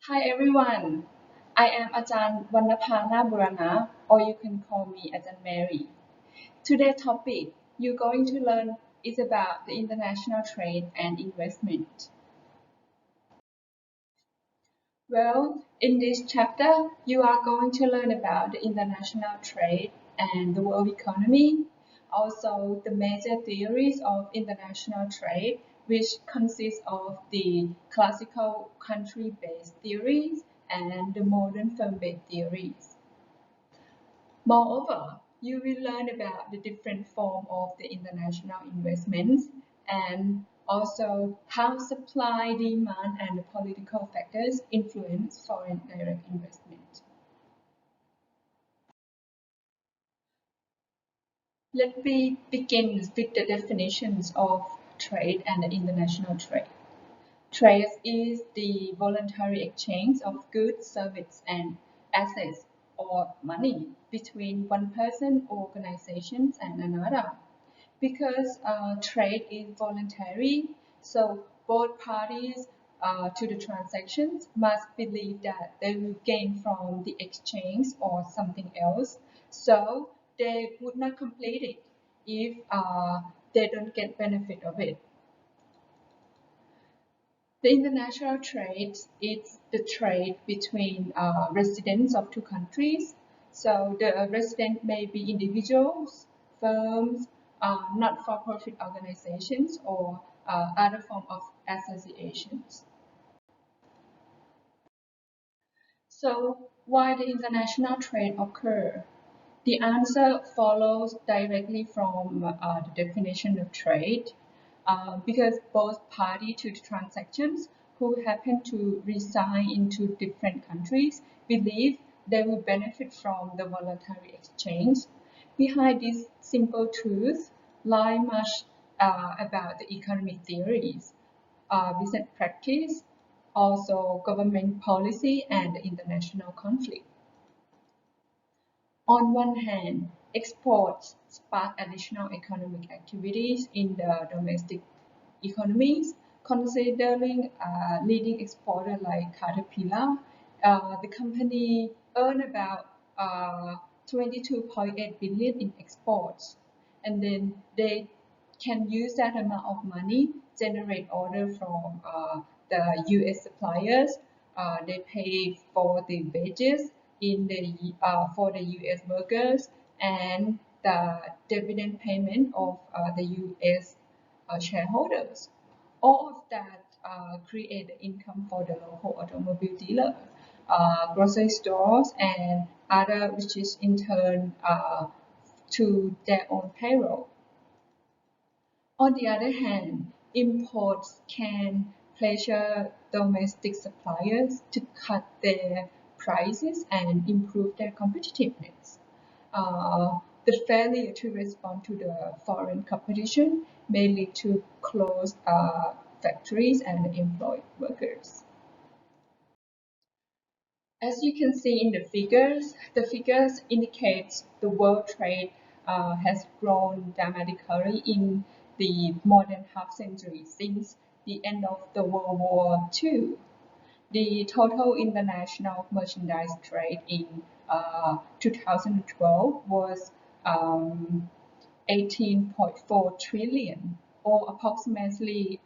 Hi everyone, I am Ajahn Wannapana Burana, or you can call me Ajahn Mary. Today's topic you're going to learn is about the international trade and investment. Well, in this chapter, you are going to learn about the international trade and the world economy, also the major theories of international trade, which consist of the classical country-based theories and the modern firm-based theories. Moreover, you will learn about the different forms of the international investments and also how supply, demand, and the political factors influence foreign direct investment. Let me begin with the definitions of trade and the international trade. Trade is the voluntary exchange of goods, services, and assets or money between one person, organizations, and another. Because trade is voluntary, so both parties to the transactions must believe that they will gain from the exchange or something else. So they would not complete it if they don't get benefit of it. The international trade is the trade between residents of two countries. So the resident may be individuals, firms, not-for-profit organizations, or other form of associations. So why the international trade occur? The answer follows directly from the definition of trade because both parties to the transactions who happen to reside in two different countries believe they will benefit from the voluntary exchange. Behind this simple truth lie much about the economic theories, business practice, also government policy and international conflict. On one hand, exports spark additional economic activities in the domestic economies. Considering a leading exporter like Caterpillar, the company earned about 22.8 billion in exports, and then they can use that amount of money generate order from the U.S. suppliers. They pay for the wages for the U.S. workers and the dividend payment of the U.S. Shareholders. All of that create income for the local automobile dealers, grocery stores, and other, which is in turn to their own payroll. On the other hand, imports can pressure domestic suppliers to cut their prices and improve their competitiveness. The failure to respond to the foreign competition may lead to closed factories and employed workers. As you can see in the figures indicate the world trade has grown dramatically in the more than half century since the end of the World War II. The total international merchandise trade in 2012 was 18.4 trillion, or approximately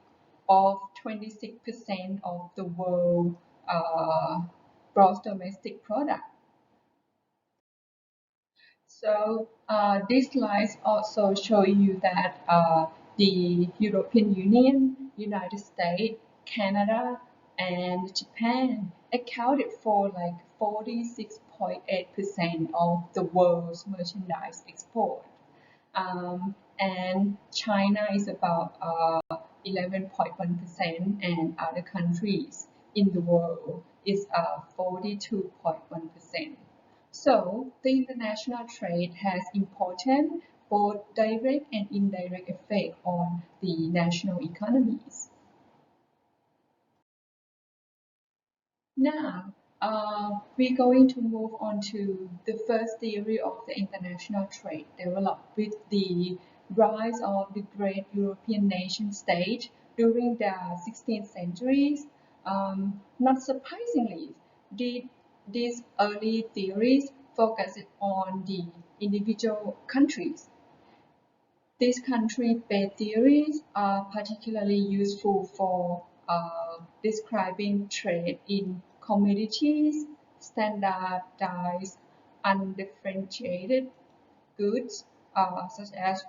of 26% of the world gross domestic product. So these slides also show you that the European Union, United States, Canada, and Japan accounted for like 46.8% of the world's merchandise export. And China is about 11.1%, and other countries in the world is 42.1%. So the international trade has important both direct and indirect effect on the national economies. Now, we're going to move on to the first theory of the international trade developed with the rise of the great European nation state during the 16th centuries. Not surprisingly, these early theories focused on the individual countries. These country-based theories are particularly useful for describing trade in commodities, standardized, undifferentiated goods such as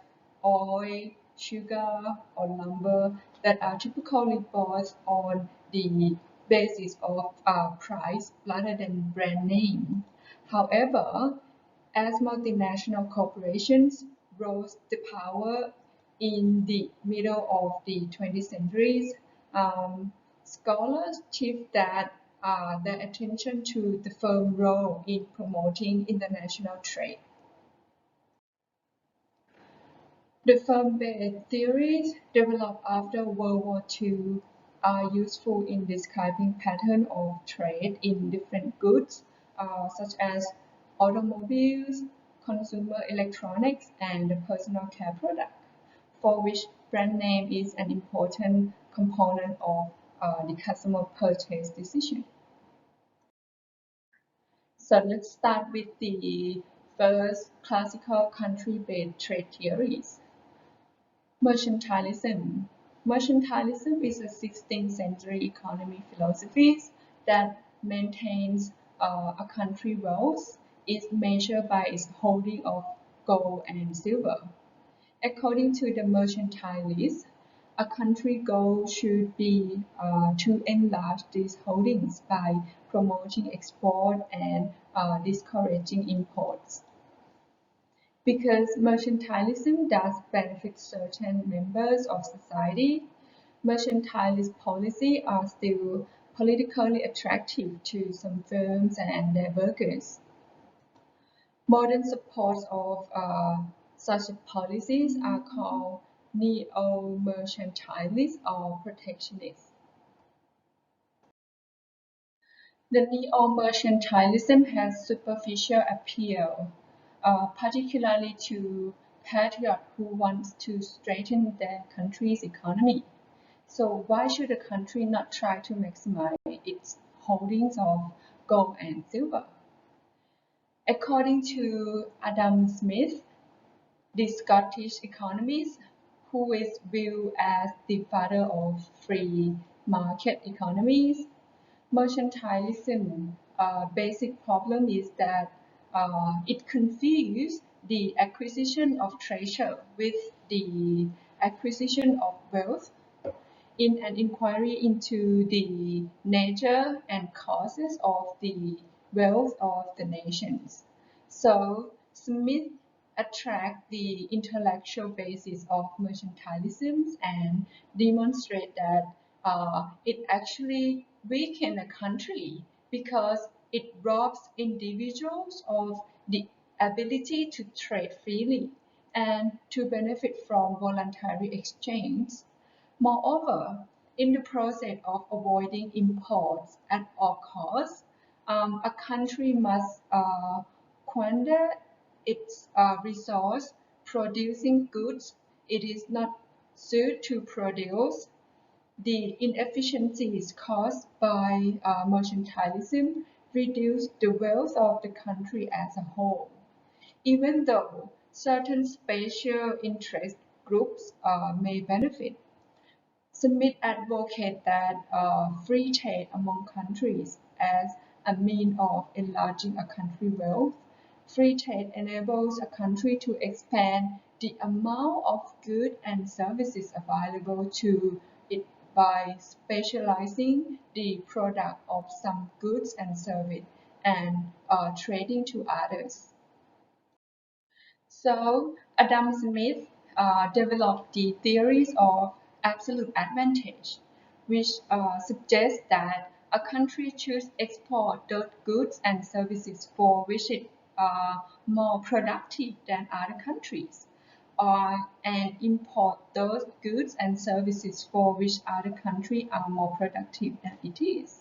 oil, sugar, or lumber that are typically bought on the basis of price rather than brand name. However, as multinational corporations rose to power in the middle of the 20th century, scholars shift their attention to the firm role in promoting international trade. The firm-based theories developed after World War II are useful in describing patterns of trade in different goods, such as automobiles, consumer electronics, and personal care products, for which brand name is an important component of the customer purchase decision. So let's start with the first classical country-based trade theories. Mercantilism. Mercantilism is a 16th century economic philosophy that maintains a country's wealth is measured by its holding of gold and silver. According to the mercantilists, a country's goal should be to enlarge these holdings by promoting export and discouraging imports. Because mercantilism does benefit certain members of society, mercantilist policies are still politically attractive to some firms and their workers. Modern supports of such policies are called neo-mercantilists or protectionists. The neo-mercantilism has superficial appeal, particularly to patriots who want to strengthen their country's economy. So why should a country not try to maximize its holdings of gold and silver? According to Adam Smith, the Scottish economist, who is viewed as the father of free market economies, mercantilism basic problem is that it confuses the acquisition of treasure with the acquisition of wealth in an inquiry into the nature and causes of the wealth of the nations. So Smith attacked the intellectual basis of mercantilism and demonstrate that it actually weakens a country because it robs individuals of the ability to trade freely and to benefit from voluntary exchange. Moreover, in the process of avoiding imports at all costs, a country must squander its resource producing goods it is not suited to produce. The inefficiencies caused by mercantilism reduce the wealth of the country as a whole, even though certain special interest groups may benefit. Smith advocates that free trade among countries as a means of enlarging a country's wealth. Free trade enables a country to expand the amount of goods and services available to it by specializing the product of some goods and services and trading to others. So Adam Smith developed the theories of absolute advantage, which suggests that a country chooses export those goods and services for which it are more productive than other countries, and import those goods and services for which other countries are more productive than it is.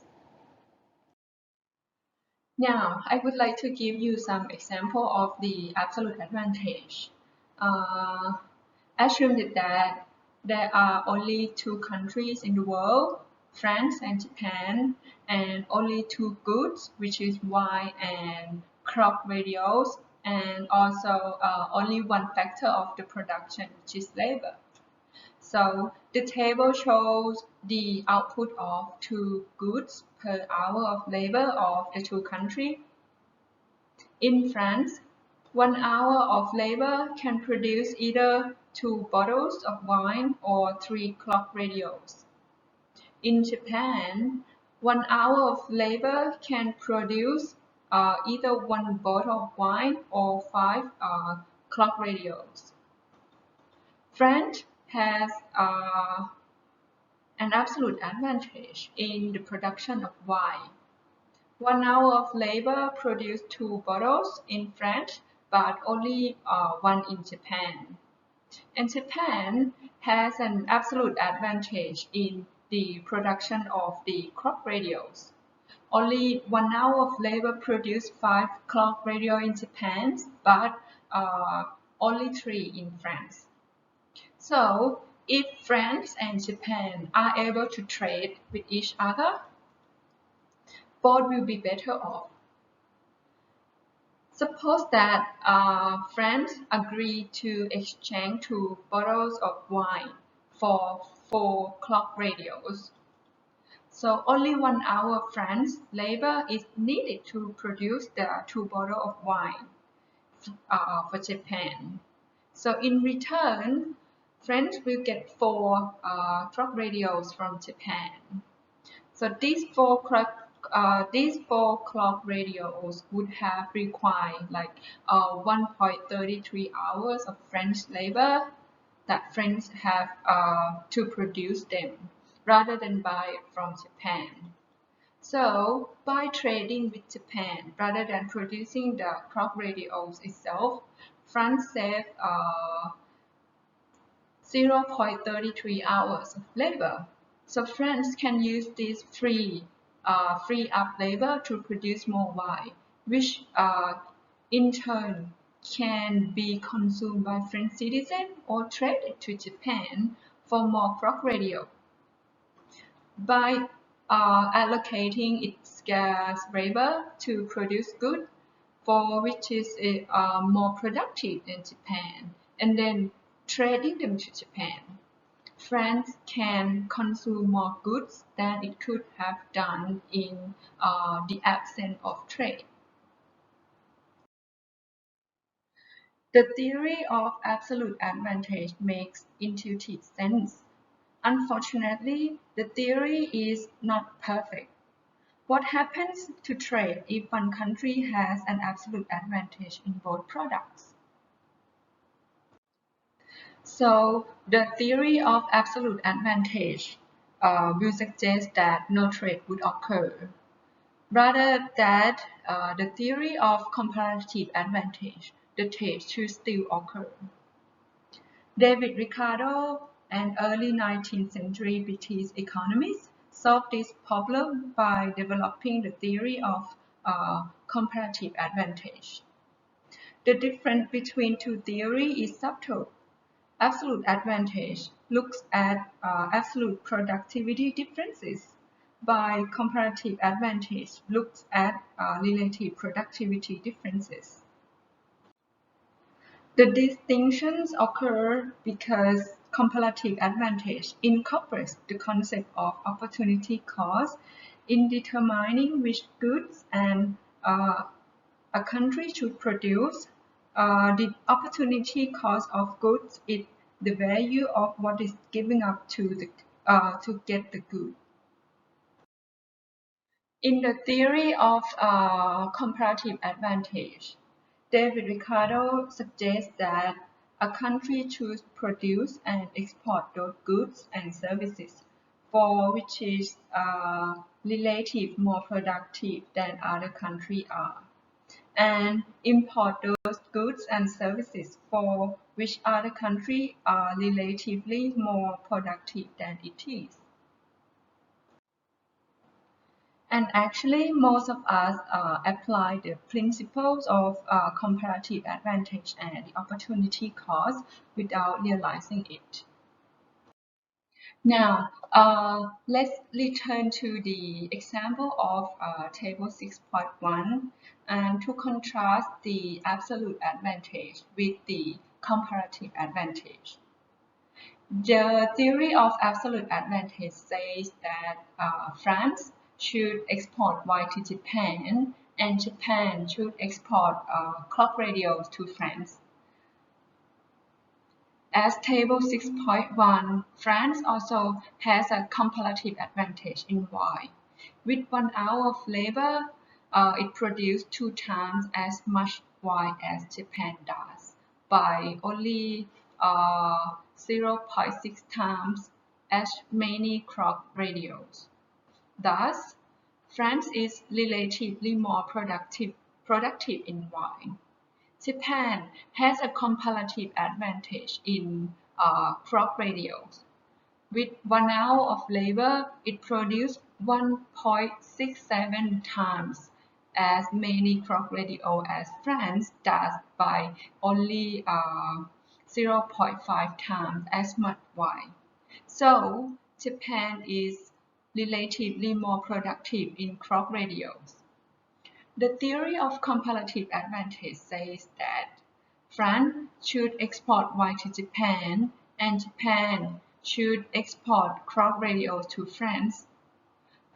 Now, I would like to give you some example of the absolute advantage. Assume that there are only two countries in the world, France and Japan, and only two goods, which is wine and clock radios, and also only one factor of the production, which is labor. So the table shows the output of two goods per hour of labor of the two countries. In France, 1 hour of labor can produce either 2 bottles of wine or 3 clock radios. In Japan, 1 hour of labor can produce either 1 bottle of wine or 5 clock radios. France has an absolute advantage in the production of wine. 1 hour of labor produced 2 bottles in France, but only one in Japan. And Japan has an absolute advantage in the production of the clock radios. Only 1 hour of labor produced 5 clock radio in Japan, but only 3 in France. So, if France and Japan are able to trade with each other, both will be better off. Suppose that France agree to exchange 2 bottles of wine for 4 clock radios. So only 1 hour of France labor is needed to produce the 2 bottles of wine for Japan. So in return, France will get 4 clock radios from Japan. So these 4 clock radios would have required like 1.33 hours of French labor that French have to produce them rather than buy from Japan. So by trading with Japan rather than producing the clock radios itself, France saved 0.33 hours of labor. So France can use this free up labor to produce more wine, which in turn can be consumed by French citizens or traded to Japan for more clock radio. By allocating its scarce labor to produce goods for which is more productive than Japan, and then trading them to Japan, France can consume more goods than it could have done in the absence of trade. The theory of absolute advantage makes intuitive sense. Unfortunately, the theory is not perfect. What happens to trade if one country has an absolute advantage in both products? So the theory of absolute advantage will suggest that no trade would occur. Rather that the theory of comparative advantage, the trade should still occur. David Ricardo, an early 19th century British economist, solved this problem by developing the theory of comparative advantage. The difference between two theories is subtle. Absolute advantage looks at absolute productivity differences, while comparative advantage looks at relative productivity differences. The distinctions occur because comparative advantage incorporates the concept of opportunity cost in determining which goods a country should produce. The opportunity cost of goods is the value of what is given up to get the good. In the theory of comparative advantage, David Ricardo suggests that a country should produce and export those goods and services for which is relative more productive than other countries are, and import those goods and services for which other countries are relatively more productive than it is. And actually, most of us apply the principles of comparative advantage and the opportunity cost without realizing it. Now, let's return to the example of table 6.1 and to contrast the absolute advantage with the comparative advantage. The theory of absolute advantage says that France should export wine to Japan and Japan should export clock radios to France. As table 6.1, France also has a comparative advantage in wine. With 1 hour of labor, it produced 2 times as much wine as Japan does, by only 0.6 times as many clock radios. Thus, France is relatively more productive in wine. Japan has a comparative advantage in clock radios. With 1 hour of labor, it produced 1.67 times as many clock radios as France does, by only 0.5 times as much wine. So, Japan is relatively more productive in clock radios. The theory of comparative advantage says that France should export wine to Japan and Japan should export clock radios to France.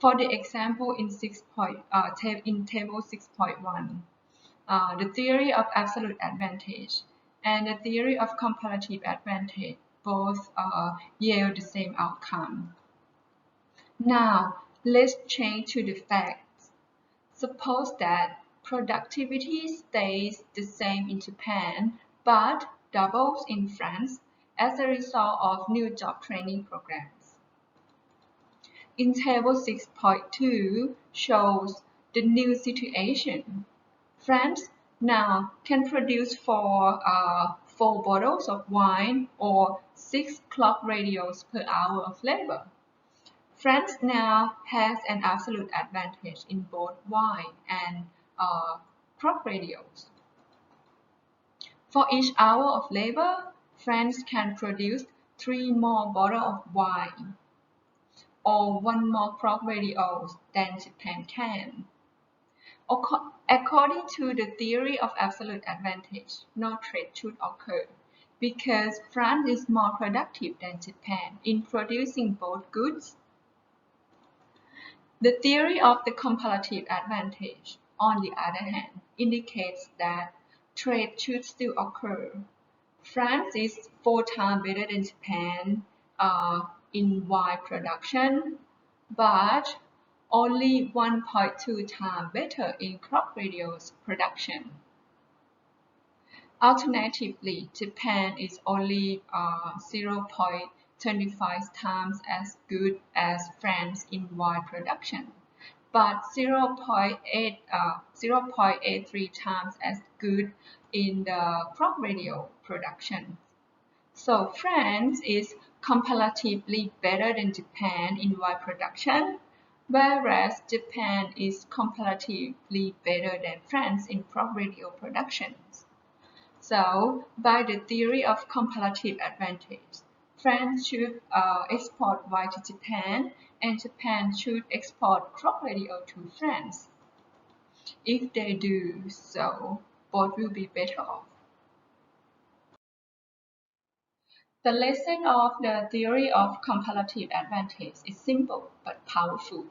For the example in table 6.1, the theory of absolute advantage and the theory of comparative advantage both yield the same outcome. Now, let's change to the facts. Suppose that productivity stays the same in Japan but doubles in France as a result of new job training programs. In table 6.2 shows the new situation. France now can produce 4 bottles of wine or 6 clock radios per hour of labor. France now has an absolute advantage in both wine and clock radios. For each hour of labor, France can produce 3 more bottles of wine or 1 more clock radio than Japan can. According to the theory of absolute advantage, no trade should occur because France is more productive than Japan in producing both goods. The theory of the comparative advantage, on the other hand, indicates that trade should still occur. France is 4 times better than Japan in wine production, but only 1.2 times better in clock radios production. Alternatively, Japan is only 0.25 times as good as France in wine production, but 0.83 times as good in the clock radio production. So France is comparatively better than Japan in wine production, whereas Japan is comparatively better than France in clock radio production. So, by the theory of comparative advantage, France should export wine to Japan and Japan should export clock radio to France. If they do so, both will be better off. The lesson of the theory of comparative advantage is simple but powerful.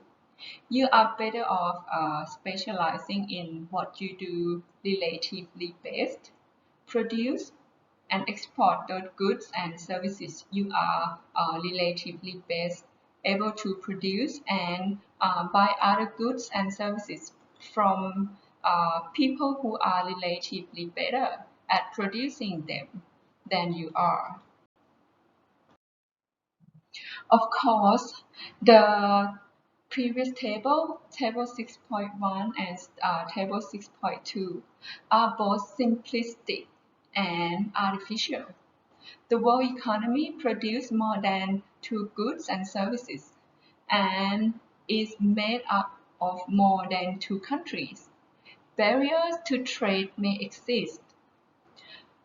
You are better off specializing in what you do relatively best. Produce and export those goods and services you are relatively best able to produce and buy other goods and services from people who are relatively better at producing them than you are. Of course, the previous table 6.1 and table 6.2 are both simplistic and artificial. The world economy produces more than 2 goods and services and is made up of more than 2 countries. Barriers to trade may exist.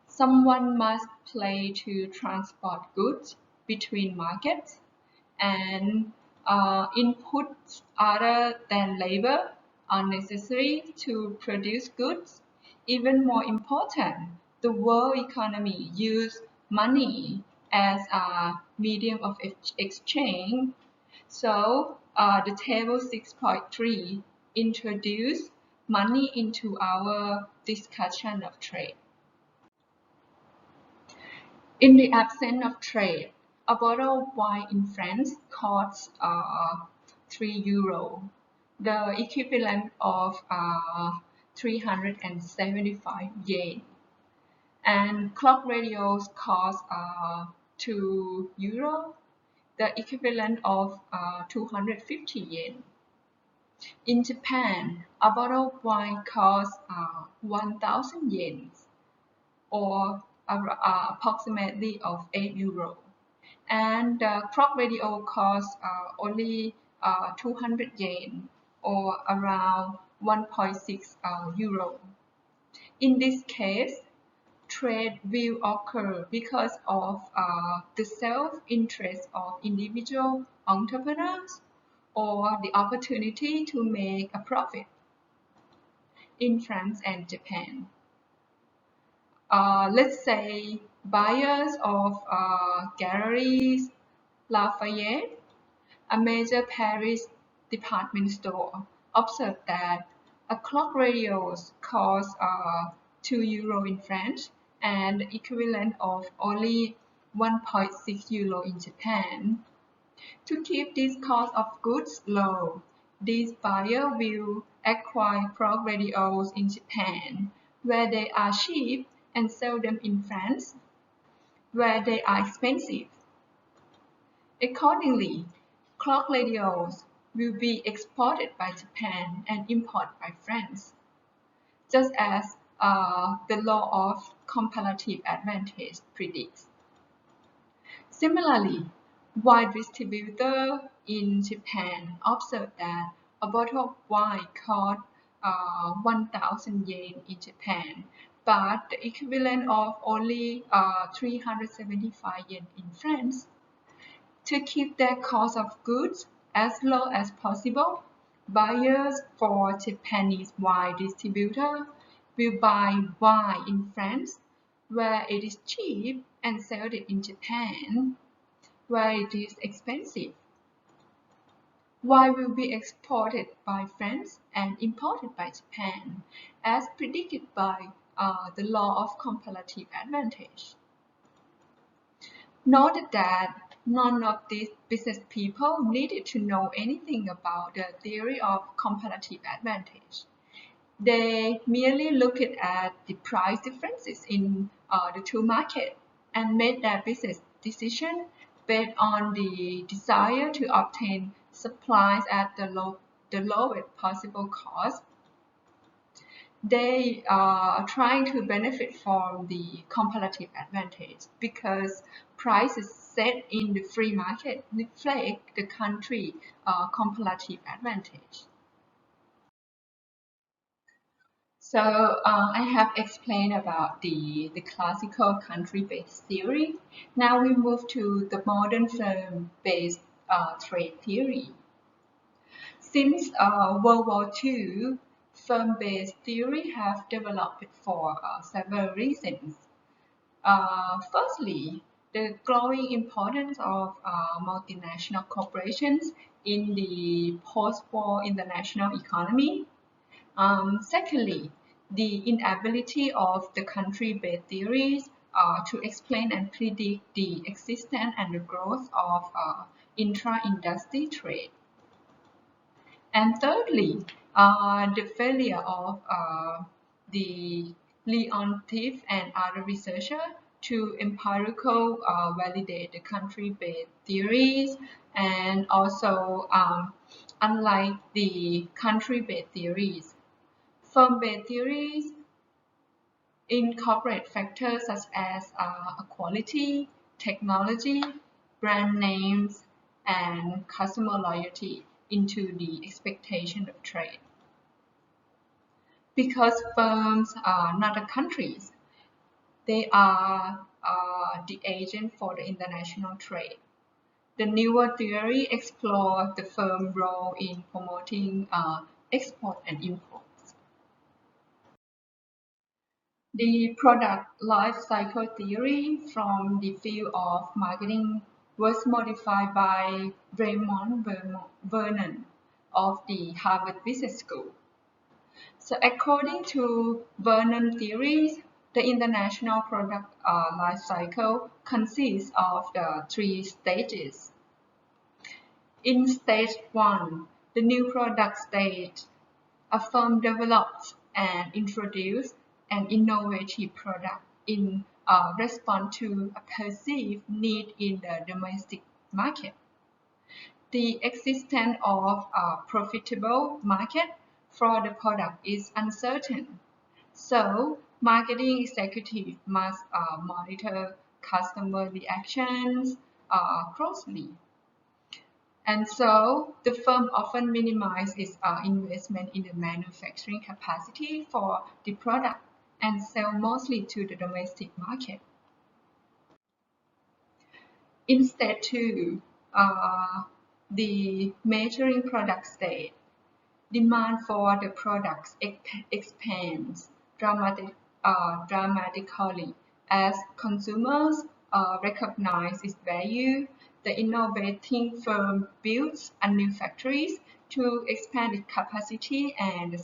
Someone must pay to transport goods between markets. and inputs other than labor are necessary to produce goods. Even more important, the world economy uses money as a medium of exchange. So the table 6.3 introduced money into our discussion of trade. In the absence of trade, a bottle of wine in France costs €3, the equivalent of 375 yen. And clock radios cost €2, the equivalent of 250 yen. In Japan, a bottle of wine costs 1,000 yen, or approximately of €8, and the clock radio costs only 200 yen, or around 1.6 euro. In this case, trade will occur because of the self-interest of individual entrepreneurs or the opportunity to make a profit. In France and Japan, let's say buyers of Galeries Lafayette, a major Paris department store, observed that a clock radio costs €2 in France and the equivalent of only 1.6 euro in Japan. To keep this cost of goods low, these buyers will acquire clock radios in Japan, where they are cheap, and sell them in France, where they are expensive. Accordingly, clock radios will be exported by Japan and imported by France, just as the law of comparative advantage predicts. Similarly, wine distributors in Japan observed that a bottle of wine costs 1,000 yen in Japan, but the equivalent of only 375 yen in France. To keep their cost of goods as low as possible, buyers for Japanese wine distributors will buy wine in France, where it is cheap, and sell it in Japan, where it is expensive. Wine will be exported by France and imported by Japan, as predicted by the law of comparative advantage. Note that none of these business people needed to know anything about the theory of comparative advantage. They merely looked at the price differences in the two markets and made their business decision based on the desire to obtain supplies at the lowest possible cost. They are trying to benefit from the comparative advantage because prices set in the free market reflect the country's comparative advantage. So I have explained about the classical country-based theory. Now we move to the modern firm-based trade theory. Since World War II, firm-based theory have developed for several reasons. Firstly, the growing importance of multinational corporations in the post-war international economy. Secondly, the inability of the country-based theories to explain and predict the existence and the growth of intra-industry trade. And thirdly, the failure of the Leontief and other researchers to empirical validate the country-based theories, and also unlike the country-based theories, firm-based theories incorporate factors such as quality, technology, brand names, and customer loyalty into the expectation of trade. Because firms are not the countries, they are the agent for the international trade. The newer theory explores the firm's role in promoting export and imports. The product life cycle theory from the field of marketing was modified by Raymond Vernon of the Harvard Business School. So according to Vernon theories, the international product life cycle consists of the three stages. In stage 1, the new product stage, a firm develops and introduces an innovative product in response to a perceived need in the domestic market. The existence of a profitable market for the product is uncertain. So, marketing executives must monitor customer reactions closely. And so, the firm often minimizes its investment in the manufacturing capacity for the product and sell mostly to the domestic market. Instead, too, the maturing product state, demand for the products expands dramatically as consumers recognize its value. The innovating firm builds new factories to expand its capacity and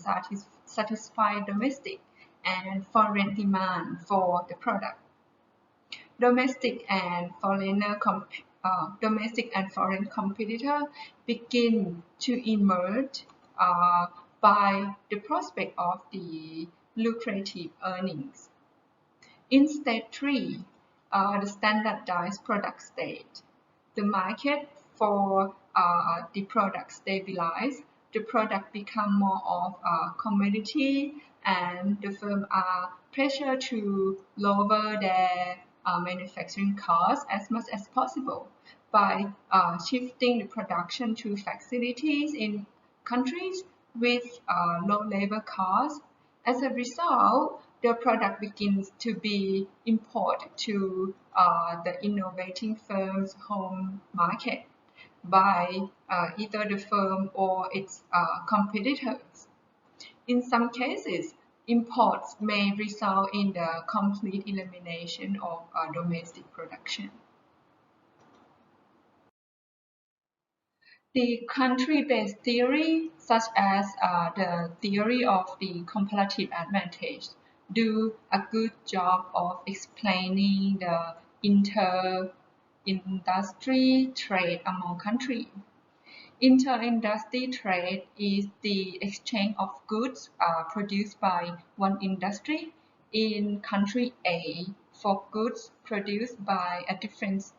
satisfy domestic and foreign demand for the product. Domestic and foreign competitors begin to emerge by the prospect of the lucrative earnings. In stage 3, the standardized product state, the market for the product stabilizes, the product become more of a commodity, and the firm are pressured to lower their manufacturing costs as much as possible by shifting the production to facilities in countries with low labor costs. As a result, the product begins to be imported to the innovating firm's home market by either the firm or its competitors. In some cases, imports may result in the complete elimination of domestic production. The country-based theory, such as the theory of the comparative advantage, do a good job of explaining the inter-industry trade among countries. Inter-industry trade is the exchange of goods produced by one industry in country A for goods produced by a different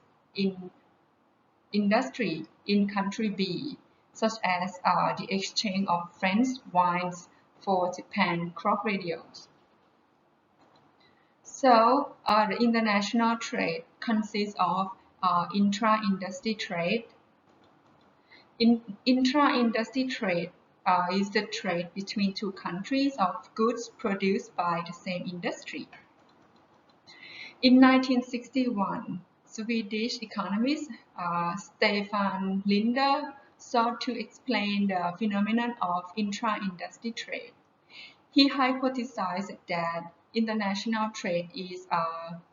industry in country B, such as the exchange of French wines for Japan clock radios. So, the international trade consists of intra-industry trade. Intra-industry trade is the trade between two countries of goods produced by the same industry. In 1961, Swedish economist Stefan Linder sought to explain the phenomenon of intra-industry trade. He hypothesized that international trade is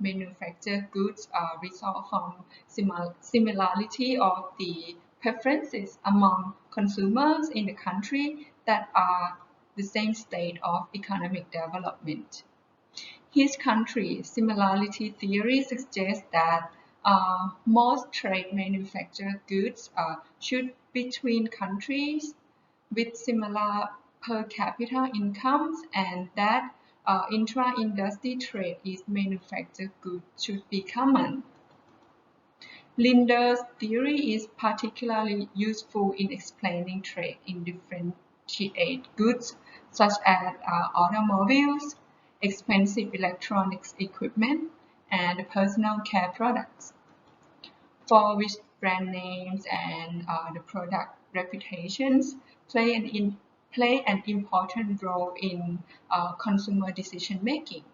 manufactured goods result from similarity of the preferences among consumers in the country that are the same state of economic development. His country similarity theory suggests that most trade manufactured goods should between countries with similar per capita incomes, and that intra-industry trade is manufactured goods should be common. Linder's theory is particularly useful in explaining trade in differentiated goods such as automobiles, expensive electronics equipment, and personal care products, for which brand names and the product reputations play an important role in consumer decision making.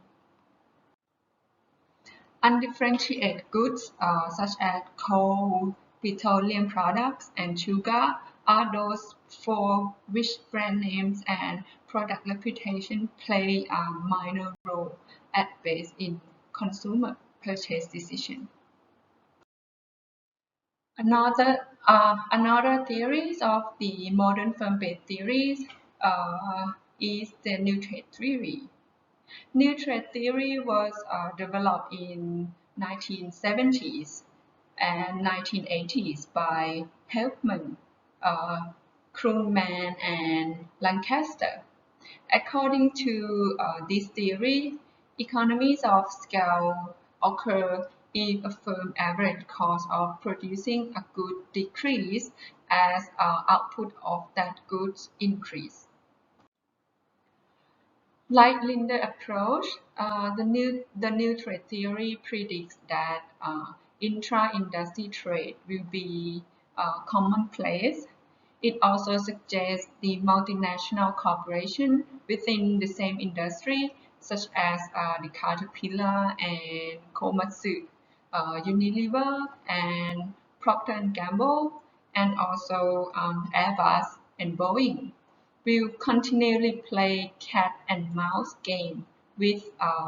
Undifferentiated goods such as coal, petroleum products, and sugar are those for which brand names and product reputation play a minor role at best in consumer purchase decision. Another theories of the modern firm-based theories is the new trade theory. New trade theory was developed in 1970s and 1980s by Helpman, Krugman, and Lancaster. According to this theory, economies of scale occur if a firm's average cost of producing a good decrease as output of that goods increase. Like Linder's approach, the new trade theory predicts that intra-industry trade will be commonplace. It also suggests the multinational corporation within the same industry, such as the Caterpillar and Komatsu, Unilever and Procter and Gamble, and also Airbus and Boeing will continually play cat and mouse game with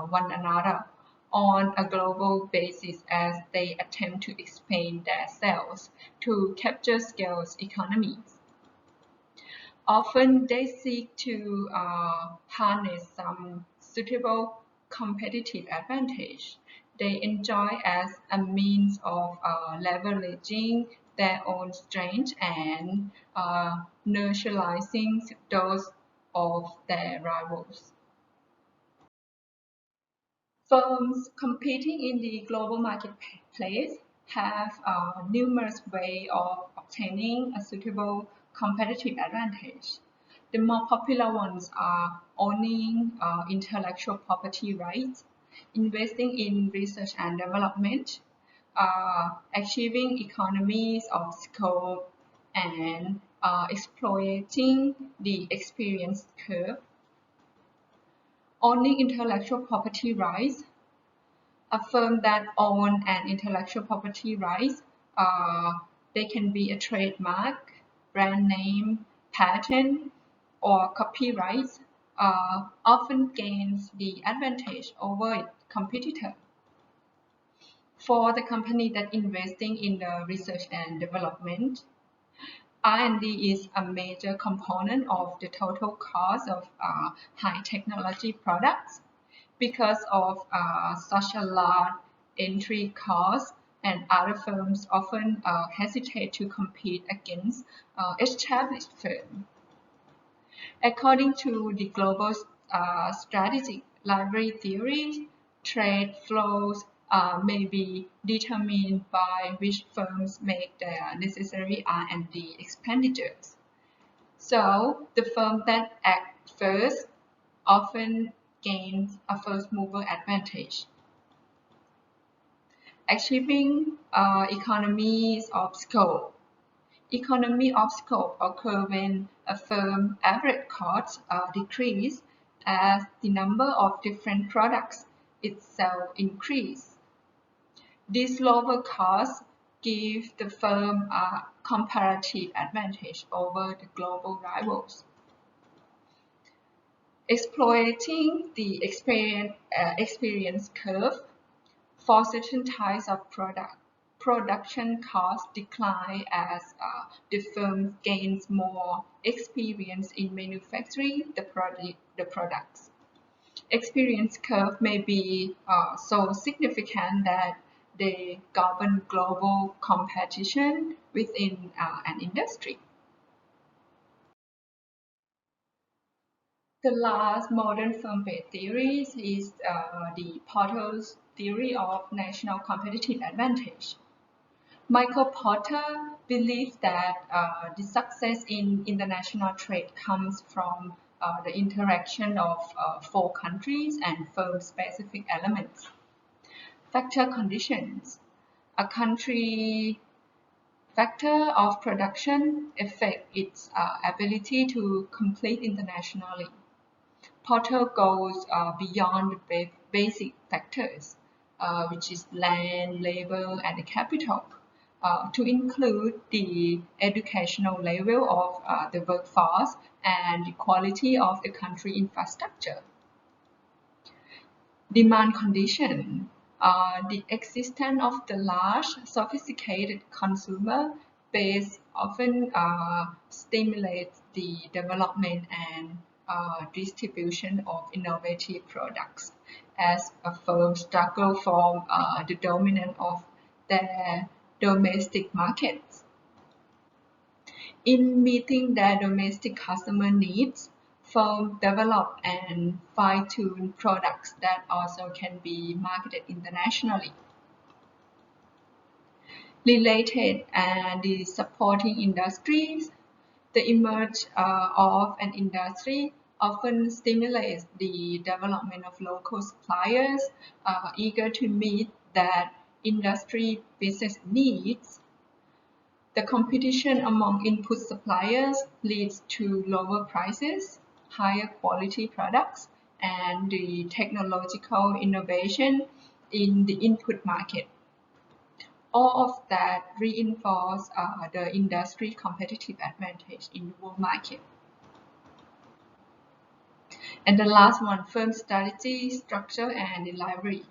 one another on a global basis as they attempt to expand their sales to capture scale economies. Often they seek to harness some suitable competitive advantage they enjoy as a means of leveraging their own strength and neutralizing those of their rivals. Firms competing in the global marketplace have numerous ways of obtaining a suitable competitive advantage. The more popular ones are owning intellectual property rights, investing in research and development, achieving economies of scope, and exploiting the experience curve. Owning intellectual property rights, a firm that owns an intellectual property rights, they can be a trademark, brand name, patent, or copyrights, often gains the advantage over its competitor. For the company that investing in the research and development, R&D is a major component of the total cost of high technology products. Because of such a large entry cost, and other firms often hesitate to compete against established firms. According to the global strategic library theory, trade flows may be determined by which firms make their necessary R&D expenditures. So the firm that act first often gains a first mover advantage. Achieving economies of scope. Economy of scope occur when a firm's average costs decrease as the number of different products itself increase. These lower costs give the firm a comparative advantage over the global rivals. Exploiting the experience curve. For certain types of production costs decline as the firm gains more experience in manufacturing the products. Experience curve may be so significant that they govern global competition within an industry. The last modern firm-based theory is the Porter's theory of national competitive advantage. Michael Porter believes that the success in international trade comes from the interaction of four countries and firm-specific elements. Factor conditions. A country factor of production affect its ability to compete internationally. Porter goes beyond the basic factors, which is land, labor, and capital, to include the educational level of the workforce and the quality of the country infrastructure. Demand condition. The existence of the large, sophisticated consumer base often stimulates the development and distribution of innovative products as a firm struggle for the dominance of their domestic markets. In meeting their domestic customer needs, firms develop and fine-tune products that also can be marketed internationally. Related and the supporting industries, the emerge of an industry often stimulates the development of local suppliers eager to meet that industry business needs. The competition among input suppliers leads to lower prices, higher quality products, and the technological innovation in the input market. All of that reinforce the industry competitive advantage in the world market. And the last one, firm strategy, structure, and delivery.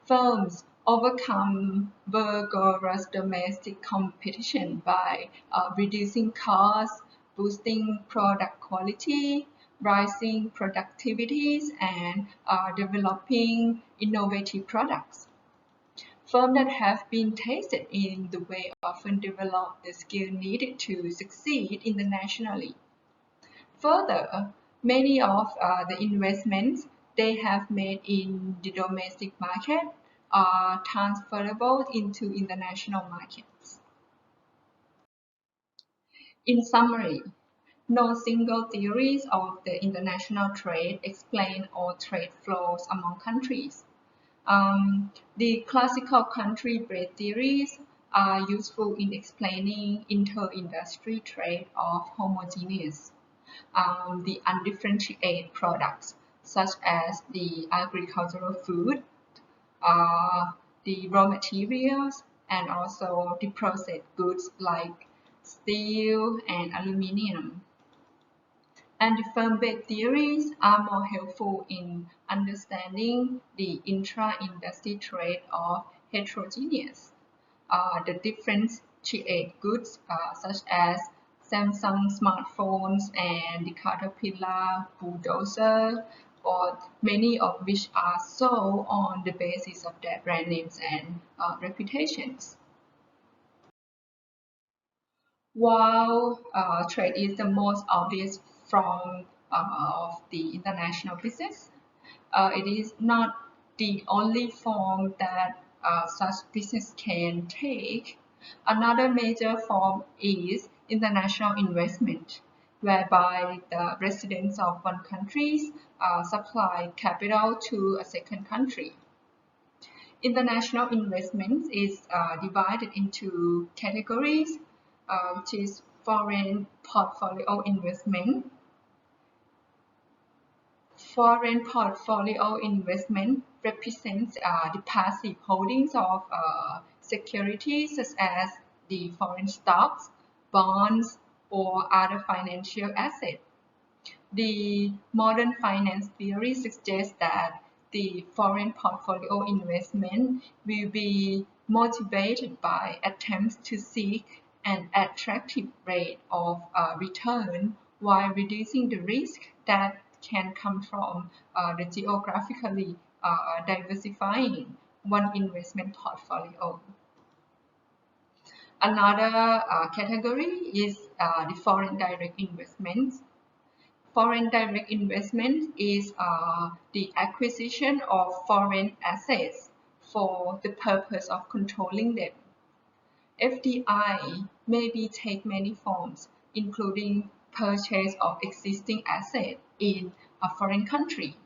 Firms overcome vigorous domestic competition by reducing costs, boosting product quality, rising productivities, and developing innovative products. Firms that have been tested in the way often develop the skill needed to succeed internationally. Further, many of the investments they have made in the domestic market are transferable into international markets. In summary, no single theories of the international trade explain all trade flows among countries. The classical country-based theories are useful in explaining inter-industry trade of homogeneous, the undifferentiated products such as the agricultural food, the raw materials, and also the processed goods like steel and aluminium. And the firm-based theories are more helpful in understanding the intra-industry trade of heterogeneous, the differentiated goods such as Samsung smartphones and the Caterpillar bulldozer, or many of which are sold on the basis of their brand names and reputations. While trade is the most obvious form of the international business, it is not the only form that such business can take. Another major form is international investment, whereby the residents of one country supply capital to a second country. International investment is divided into categories, which is foreign portfolio investment. Foreign portfolio investment represents the passive holdings of securities such as the foreign stocks, bonds, or other financial assets. The modern finance theory suggests that the foreign portfolio investment will be motivated by attempts to seek an attractive rate of return while reducing the risk that can come from the geographically diversifying one investment portfolio. Another category is the foreign direct investments. Foreign direct investment is the acquisition of foreign assets for the purpose of controlling them. FDI may take many forms, including purchase of existing assets in a foreign country,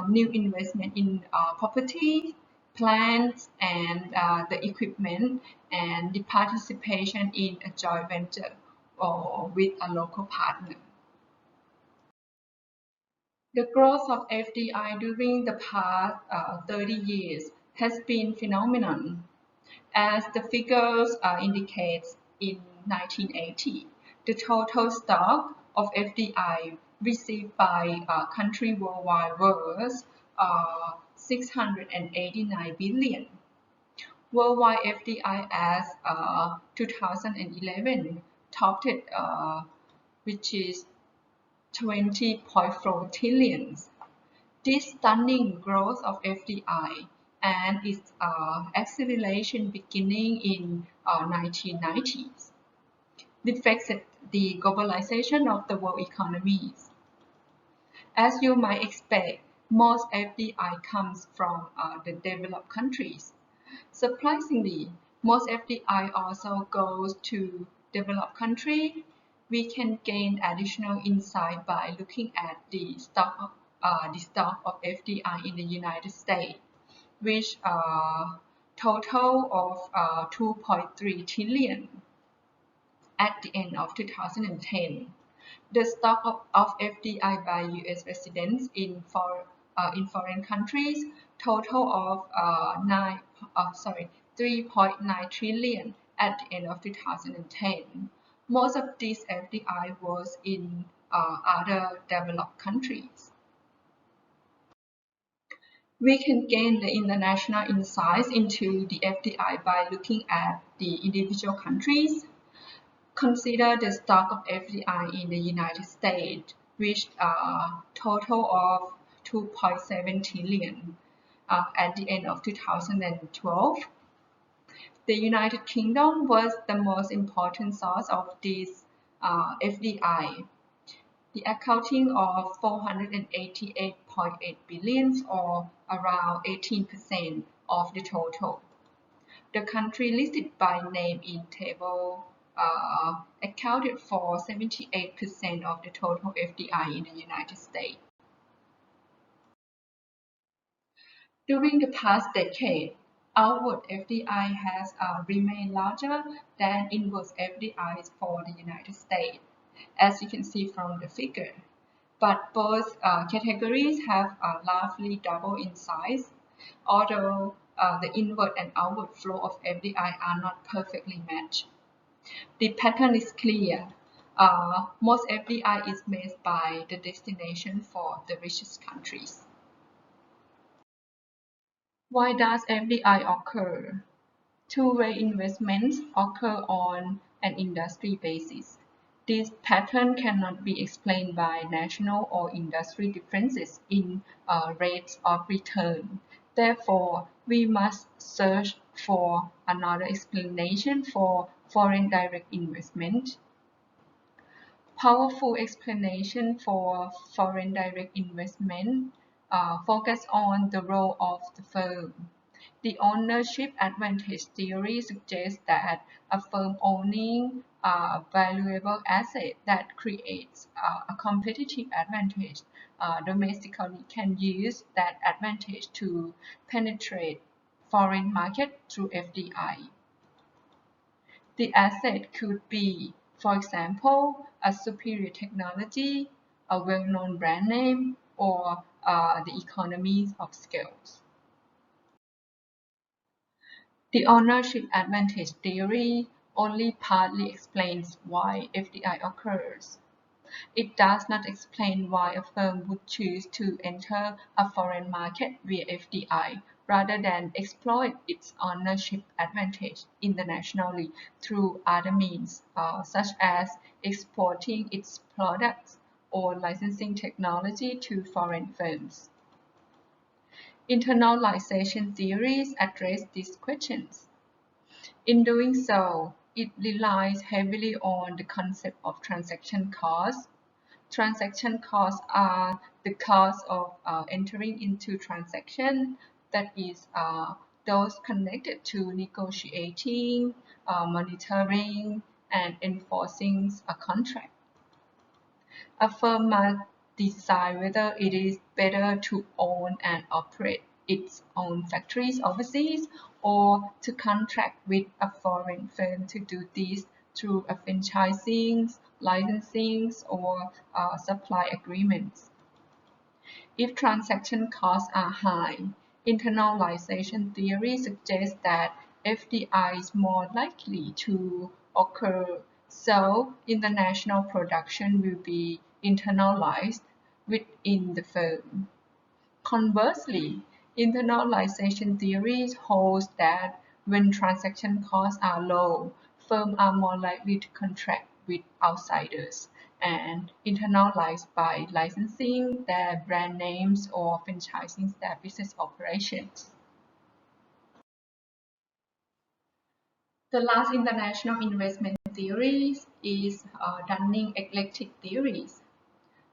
new investment in property, plants, and the equipment, and the participation in a joint venture or with a local partner. The growth of FDI during the past 30 years has been phenomenal. As the figures indicates, in 1980, the total stock of FDI received by country worldwide was 689 billion. Worldwide FDI as 2011 topped it, which is 20.4 trillion. This stunning growth of FDI and its acceleration beginning in 1990s reflects the globalization of the world economies. As you might expect, most FDI comes from the developed countries. Surprisingly, most FDI also goes to developed countries. We can gain additional insight by looking at the stock of FDI in the United States, which total of 2.3 trillion at the end of 2010. The stock of FDI by U.S. residents in foreign countries total of 3.9 trillion at the end of 2010. Most of this FDI was in other developed countries. We can gain the international insights into the FDI by looking at the individual countries. Consider the stock of FDI in the United States, which total of 2.7 trillion at the end of 2012. The United Kingdom was the most important source of this FDI, the accounting of 488.8 billion or around 18% of the total. The country listed by name in table accounted for 78% of the total FDI in the United States. During the past decade, outward FDI has remained larger than inward FDIs for the United States, as you can see from the figure. But both categories have roughly double in size, although the inward and outward flow of FDI are not perfectly matched. The pattern is clear. Most FDI is made by the destination for the richest countries. Why does FDI occur? Two-way investments occur on an industry basis. This pattern cannot be explained by national or industry differences in rates of return. Therefore, we must search for another explanation for foreign direct investment. Powerful explanation for foreign direct investment focus on the role of the firm. The ownership advantage theory suggests that a firm owning a valuable asset that creates a competitive advantage domestically can use that advantage to penetrate foreign market through FDI. The asset could be, for example, a superior technology, a well-known brand name, or the economies of scale. The ownership advantage theory only partly explains why FDI occurs. It does not explain why a firm would choose to enter a foreign market via FDI rather than exploit its ownership advantage internationally through other means, such as exporting its products or licensing technology to foreign firms. Internalization theories address these questions. In doing so, it relies heavily on the concept of transaction costs. Transaction costs are the cost of entering into transaction, that is, those connected to negotiating, monitoring, and enforcing a contract. A firm must decide whether it is better to own and operate its own factories overseas or to contract with a foreign firm to do this through a franchising, licensing, or supply agreements. If transaction costs are high, internalization theory suggests that FDI is more likely to occur, so international production will be internalized within the firm. Conversely, internalization theory holds that when transaction costs are low, firms are more likely to contract with outsiders and internalize by licensing their brand names or franchising their business operations. The last international investment theory is Dunning-Eclectic theories.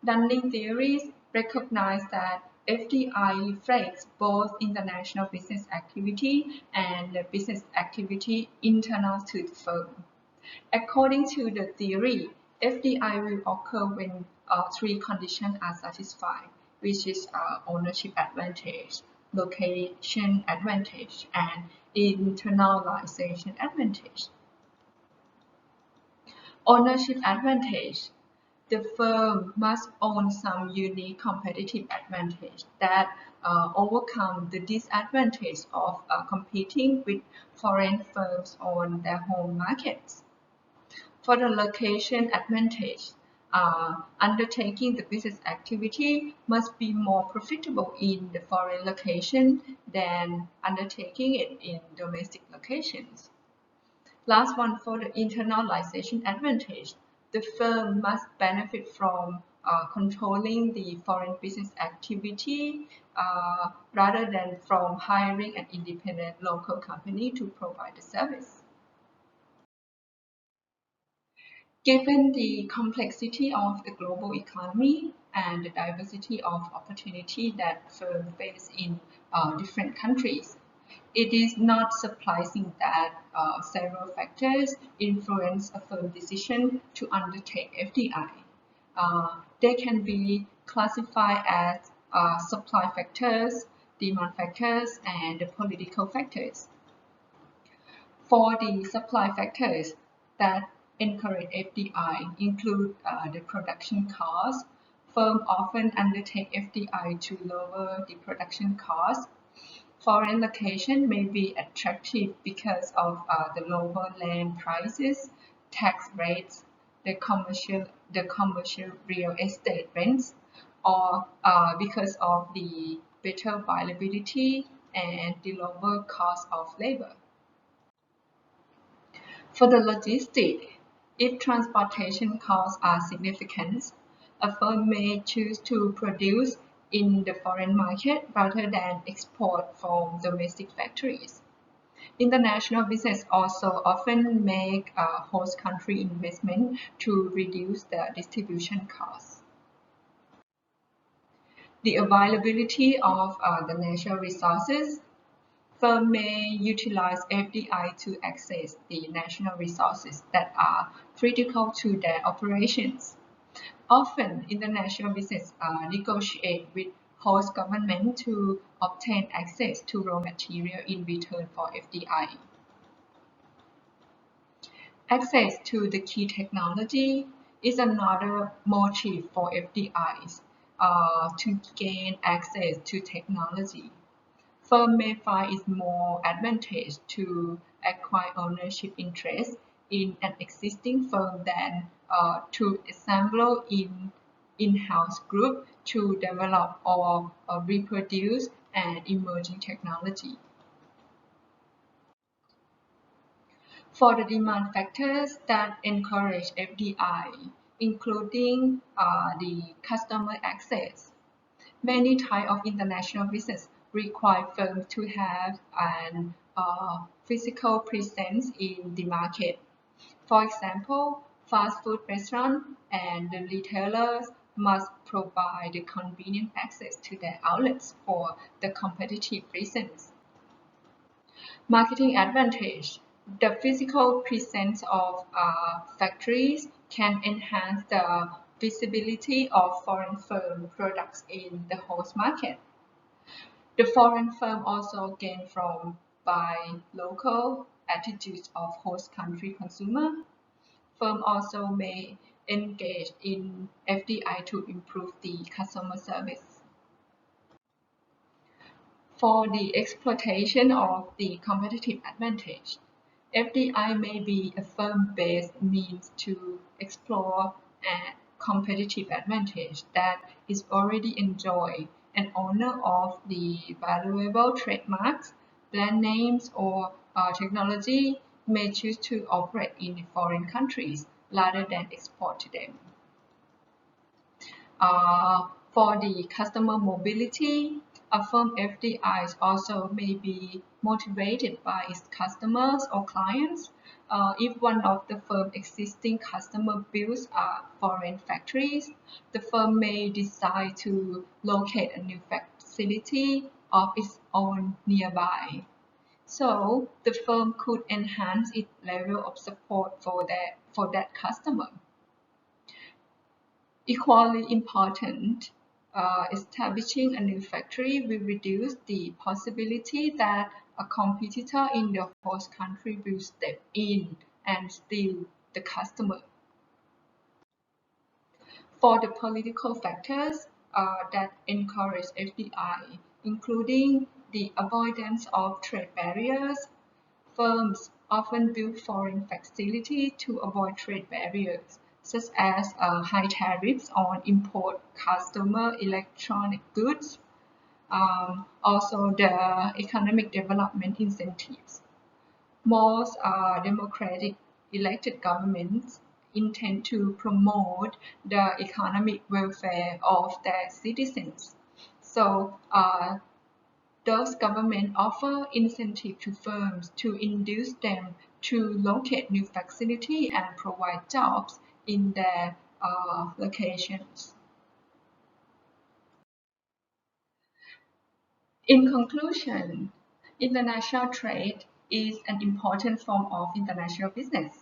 Dunning theories recognize that FDI reflects both international business activity and the business activity internal to the firm. According to the theory, FDI will occur when three conditions are satisfied, which is ownership advantage, location advantage, and internalization advantage. Ownership advantage. The firm must own some unique competitive advantage that overcome the disadvantage of competing with foreign firms on their home markets. For the location advantage, undertaking the business activity must be more profitable in the foreign location than undertaking it in domestic locations. Last one, for the internalization advantage, the firm must benefit from controlling the foreign business activity rather than from hiring an independent local company to provide the service. Given the complexity of the global economy and the diversity of opportunity that firms face in different countries, it is not surprising that several factors influence a firm's decision to undertake FDI. They can be classified as supply factors, demand factors, and political factors. For the supply factors that encourage FDI include the production cost. Firms often undertake FDI to lower the production cost. Foreign location may be attractive because of the lower land prices, tax rates, the commercial real estate rents, or because of the better viability and the lower cost of labor. For the logistics, if transportation costs are significant, a firm may choose to produce in the foreign market rather than export from domestic factories. International business also often make a host country investment to reduce the distribution costs. The availability of the natural resources. Firms may utilize FDI to access the national resources that are critical to their operations. Often, international business negotiate with host government to obtain access to raw material in return for FDI. Access to the key technology is another motive for FDIs to gain access to technology. Firms may find it more advantageous to acquire ownership interest in an existing firm than to assemble in-house group to develop or reproduce an emerging technology. For the demand factors that encourage FDI, including the customer access, many types of international business require firms to have an physical presence in the market. For example, fast food restaurants and the retailers must provide the convenient access to their outlets for the competitive reasons. Marketing advantage. The physical presence of factories can enhance the visibility of foreign firm products in the host market. The foreign firm also gain from by local attitudes of host country consumer. Firm also may engage in FDI to improve the customer service. For the exploitation of the competitive advantage, FDI may be a firm-based means to explore a competitive advantage that is already enjoyed. An owner of the valuable trademarks, brand names, or technology may choose to operate in foreign countries rather than export to them. For the customer mobility, a firm FDI also may be motivated by its customers or clients. If one of the firm's existing customer builds foreign factories, the firm may decide to locate a new facility of its own nearby. So the firm could enhance its level of support for that customer. Equally important, establishing a new factory will reduce the possibility that a competitor in the host country will step in and steal the customer. For the political factors that encourage FDI, including the avoidance of trade barriers, firms often build foreign facilities to avoid trade barriers, such as high tariffs on import customer electronic goods, also the economic development incentives. Most democratic elected governments intend to promote the economic welfare of their citizens. So those governments offer incentive to firms to induce them to locate new facility and provide jobs in their locations. In conclusion, international trade is an important form of international business.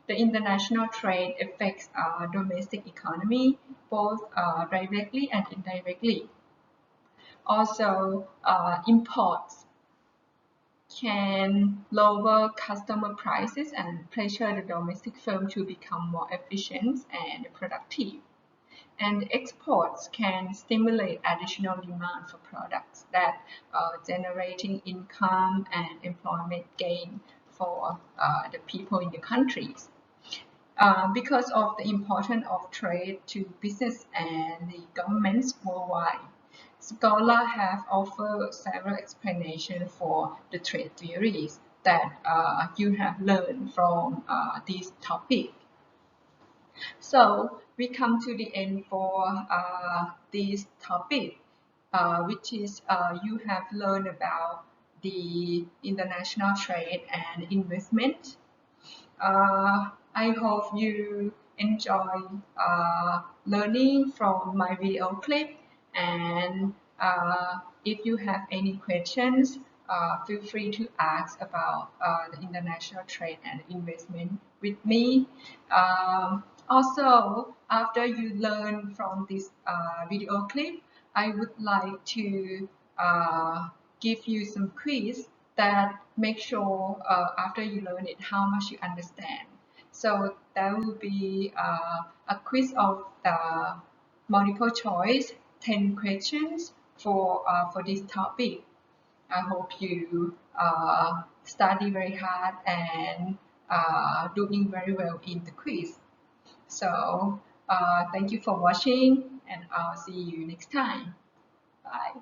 The international trade affects our domestic economy both directly and indirectly. Also, imports can lower customer prices and pressure the domestic firm to become more efficient and productive. And exports can stimulate additional demand for products that generating income and employment gain for the people in the countries. Because of the importance of trade to business and the governments worldwide, scholars have offered several explanations for the trade theories that you have learned from this topic. So we come to the end for this topic, which is you have learned about the international trade and investment. I hope you enjoy learning from my video clip, and if you have any questions, feel free to ask about the international trade and investment with me. Also, after you learn from this video clip, I would like to give you some quiz that make sure after you learn it how much you understand. So that will be a quiz of the multiple choice 10 questions for this topic. I hope you study very hard and doing very well in the quiz. So thank you for watching, and I'll see you next time. Bye.